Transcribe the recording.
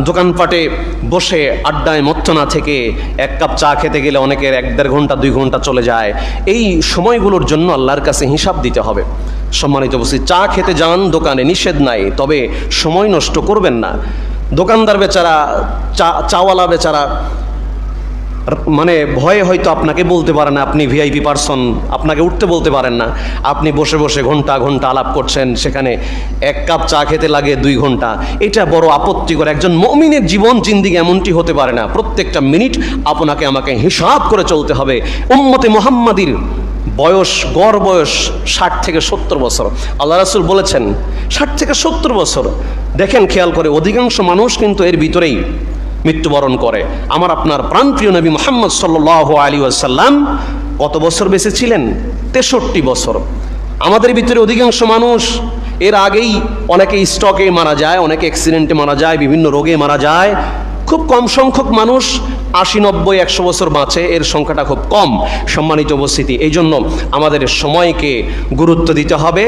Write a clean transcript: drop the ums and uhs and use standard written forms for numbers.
দোকানপাটে বসে আড্ডায় মত্ত না থেকে এক কাপ চা খেতে গেলে অনেকের 1-1.5 ঘন্টা 2 ঘন্টা চলে যায়। এই সময়গুলোর জন্য আল্লাহর কাছে হিসাব দিতে হবে। সম্মানিত উপস্থিতি, চা খেতে যান দোকানে, নিষেধ নাই, তবে সময় নষ্ট করবেন না। দোকানদার বেচারা, চাওয়ালা বেচারা মানে ভয়ে হয়তো আপনাকে বলতে পারে না, আপনি ভিআইপি পারসন, আপনাকে উঠতে বলতে পারেন না। আপনি বসে বসে ঘন্টা ঘন্টা আলাপ করছেন, সেখানে 1 কাপ চা খেতে লাগে 2 ঘন্টা। এটা বড় আপত্তিকর। একজন মুমিনের জীবন জিন্দেগি এমনটি হতে পারে না। প্রত্যেকটা মিনিট আপনাকে আমাকে হিসাব করে চলতে হবে। উম্মতে মুহাম্মাদির বয়স, গড় বয়স 60 থেকে 70 বছর। আল্লাহ রাসূল বলেছেন 60 থেকে 70 বছর। দেখেন খেয়াল করে, অধিকাংশ মানুষ কিন্তু এর ভিতরেই মৃত্যুবরণ করে। আমার আপনার প্রাণপ্রিয় নবী মুহাম্মদ সাল্লাল্লাহু আলাইহি ওয়াসাল্লাম কত বছর বেঁচে ছিলেন? 63 বছর। আমাদের ভিতরে অধিকাংশ মানুষ এর আগেই অনেকে স্ট্রোকে মারা যায়, অনেকে অ্যাক্সিডেন্টে মারা যায়, বিভিন্ন রোগে মারা যায়। খুব কম সংখ্যক মানুষ 80, 90, 100 বছর বাঁচে, এর সংখ্যাটা খুব কম। সম্মানিত উপস্থিতি, এই জন্য আমাদের সময়কে গুরুত্ব দিতে হবে।